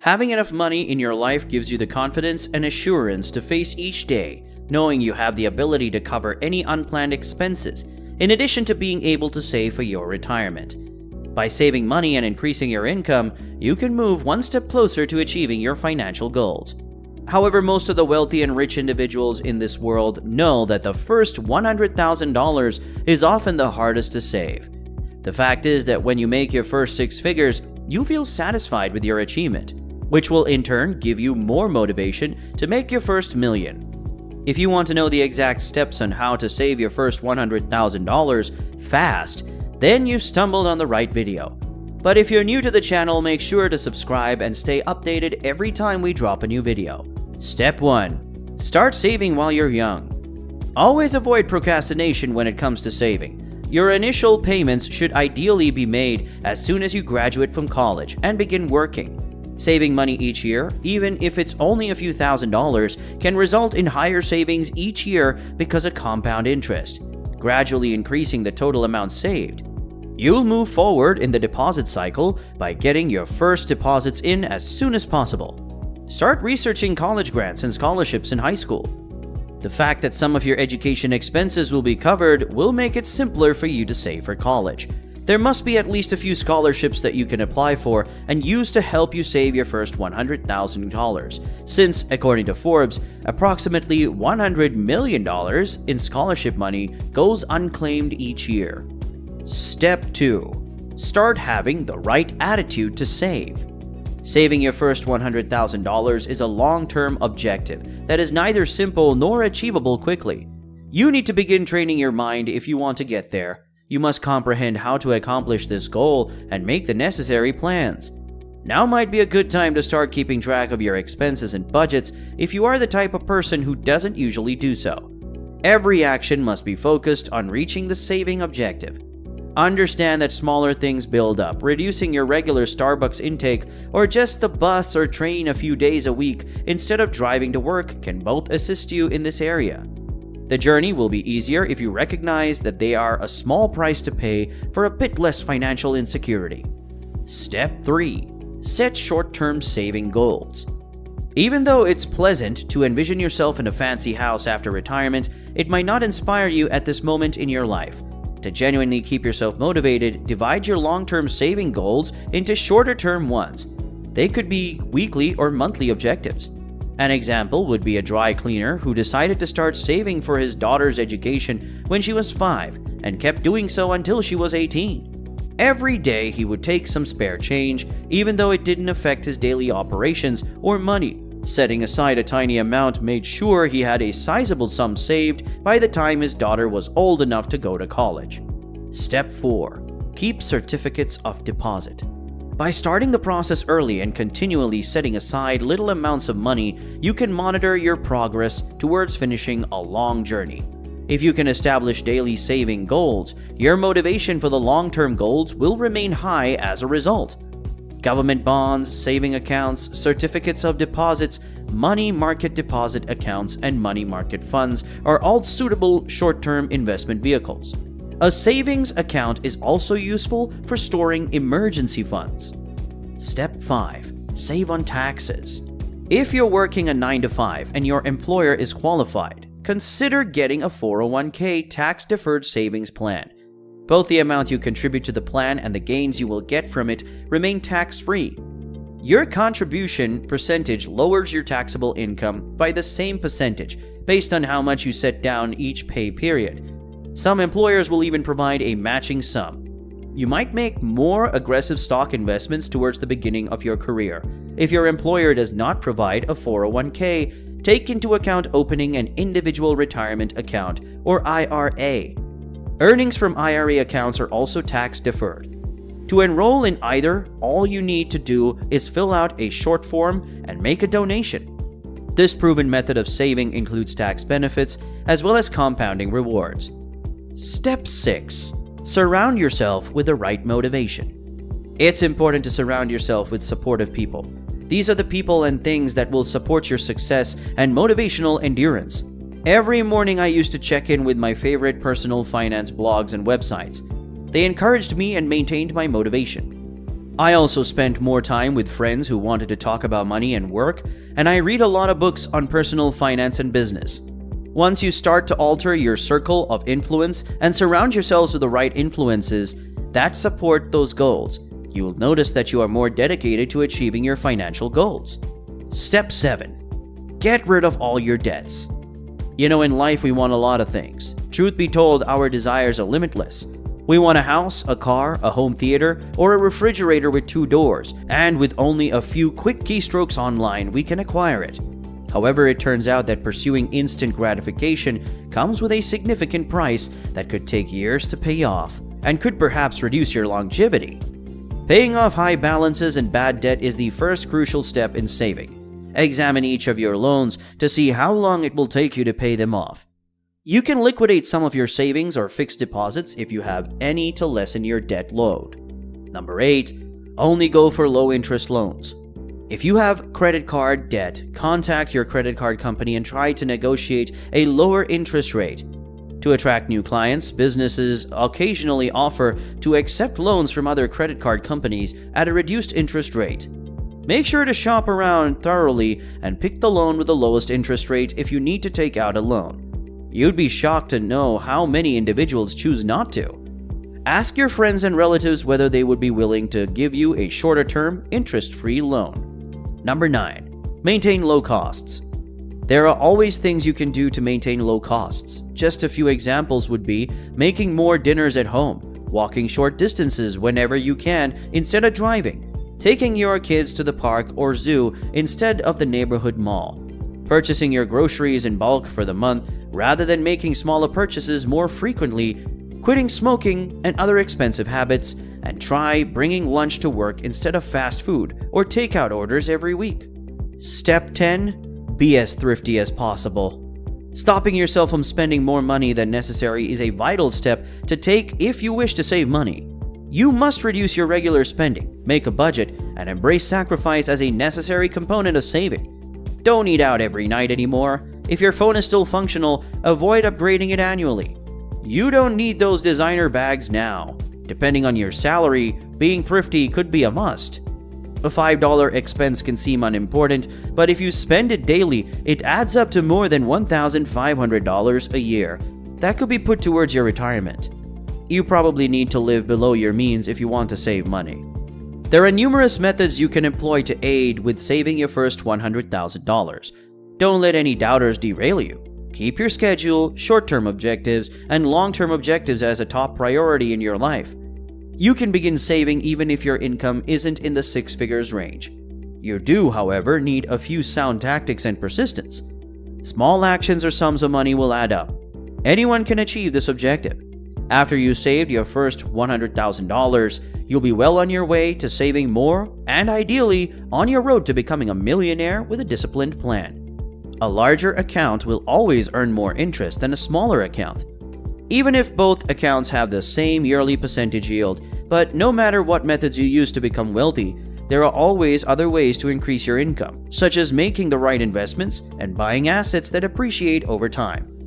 Having enough money in your life gives you the confidence and assurance to face each day, knowing you have the ability to cover any unplanned expenses, in addition to being able to save for your retirement. By saving money and increasing your income, you can move one step closer to achieving your financial goals. However, most of the wealthy and rich individuals in this world know that the first $100,000 is often the hardest to save. The fact is that when you make your first six figures, you feel satisfied with your achievement, which will in turn give you more motivation to make your first million. If you want to know the exact steps on how to save your first $100,000 fast, then you've stumbled on the right video. But if you're new to the channel, make sure to subscribe and stay updated every time we drop a new video. Step 1. Start saving while you're young. Always avoid procrastination when it comes to saving. Your initial payments should ideally be made as soon as you graduate from college and begin working. Saving money each year, even if it's only a few $1,000s, can result in higher savings each year because of compound interest, gradually increasing the total amount saved. You'll move forward in the deposit cycle by getting your first deposits in as soon as possible. Start researching college grants and scholarships in high school. The fact that some of your education expenses will be covered will make it simpler for you to save for college. There must be at least a few scholarships that you can apply for and use to help you save your first $100,000, since, according to Forbes, approximately $100 million in scholarship money goes unclaimed each year. Step 2. Start having the right attitude to save. Saving your first $100,000 is a long-term objective that is neither simple nor achievable quickly. You need to begin training your mind if you want to get there. You must comprehend how to accomplish this goal and make the necessary plans. Now might be a good time to start keeping track of your expenses and budgets if you are the type of person who doesn't usually do so. Every action must be focused on reaching the saving objective. Understand that smaller things build up. Reducing your regular Starbucks intake or just the bus or train a few days a week instead of driving to work can both assist you in this area. The journey will be easier if you recognize that they are a small price to pay for a bit less financial insecurity. Step 3. Set short-term saving goals. Even though it's pleasant to envision yourself in a fancy house after retirement, it might not inspire you at this moment in your life. To genuinely keep yourself motivated, divide your long-term saving goals into shorter-term ones. They could be weekly or monthly objectives. An example would be a dry cleaner who decided to start saving for his daughter's education when she was 5 and kept doing so until she was 18. Every day he would take some spare change, even though it didn't affect his daily operations or money. Setting aside a tiny amount made sure he had a sizable sum saved by the time his daughter was old enough to go to college. Step 4. Keep certificates of deposit. By starting the process early and continually setting aside little amounts of money, you can monitor your progress towards finishing a long journey. If you can establish daily saving goals, your motivation for the long-term goals will remain high as a result. Government bonds, saving accounts, certificates of deposits, money market deposit accounts, and money market funds are all suitable short-term investment vehicles. A savings account is also useful for storing emergency funds. Step 5. Save on taxes. If you're working a 9-to-5 and your employer is qualified, consider getting a 401k tax-deferred savings plan. Both the amount you contribute to the plan and the gains you will get from it remain tax-free. Your contribution percentage lowers your taxable income by the same percentage based on how much you set down each pay period. Some employers will even provide a matching sum. You might make more aggressive stock investments towards the beginning of your career. If your employer does not provide a 401k, take into account opening an individual retirement account or IRA. Earnings from IRA accounts are also tax deferred. To enroll in either, all you need to do is fill out a short form and make a donation. This proven method of saving includes tax benefits as well as compounding rewards. Step 6. Surround yourself with the right motivation. It's important to surround yourself with supportive people. These are the people and things that will support your success and motivational endurance. Every morning I used to check in with my favorite personal finance blogs and websites. They encouraged me and maintained my motivation. I also spent more time with friends who wanted to talk about money and work, and I read a lot of books on personal finance and business. Once you start to alter your circle of influence and surround yourselves with the right influences that support those goals, you will notice that you are more dedicated to achieving your financial goals. Step 7. Get rid of all your debts. In life we want a lot of things. Truth be told, our desires are limitless. We want a house, a car, a home theater, or a refrigerator with 2 doors, and with only a few quick keystrokes online, we can acquire it. However, it turns out that pursuing instant gratification comes with a significant price that could take years to pay off, and could perhaps reduce your longevity. Paying off high balances and bad debt is the first crucial step in saving. Examine each of your loans to see how long it will take you to pay them off. You can liquidate some of your savings or fixed deposits if you have any to lessen your debt load. Number 8. Only go for low-interest loans. If you have credit card debt, contact your credit card company and try to negotiate a lower interest rate. To attract new clients, businesses occasionally offer to accept loans from other credit card companies at a reduced interest rate. Make sure to shop around thoroughly and pick the loan with the lowest interest rate if you need to take out a loan. You'd be shocked to know how many individuals choose not to. Ask your friends and relatives whether they would be willing to give you a shorter-term, interest-free loan. Number 9. Maintain low costs. There are always things you can do to maintain low costs. Just a few examples would be making more dinners at home, walking short distances whenever you can instead of driving, taking your kids to the park or zoo instead of the neighborhood mall, purchasing your groceries in bulk for the month rather than making smaller purchases more frequently, quitting smoking and other expensive habits, and try bringing lunch to work instead of fast food or takeout orders every week. Step 10. Be as thrifty as possible. Stopping yourself from spending more money than necessary is a vital step to take if you wish to save money. You must reduce your regular spending, make a budget, and embrace sacrifice as a necessary component of saving. Don't eat out every night anymore. If your phone is still functional, avoid upgrading it annually. You don't need those designer bags now. Depending on your salary, being thrifty could be a must. A $5 expense can seem unimportant, but if you spend it daily, it adds up to more than $1,500 a year. That could be put towards your retirement. You probably need to live below your means if you want to save money. There are numerous methods you can employ to aid with saving your first $100,000. Don't let any doubters derail you. Keep your schedule, short-term objectives, and long-term objectives as a top priority in your life. You can begin saving even if your income isn't in the 6 figures range. You do, however, need a few sound tactics and persistence. Small actions or sums of money will add up. Anyone can achieve this objective. After you saved your first $100,000, you'll be well on your way to saving more and ideally on your road to becoming a millionaire with a disciplined plan. A larger account will always earn more interest than a smaller account, even if both accounts have the same yearly percentage yield. But no matter what methods you use to become wealthy, there are always other ways to increase your income, such as making the right investments and buying assets that appreciate over time.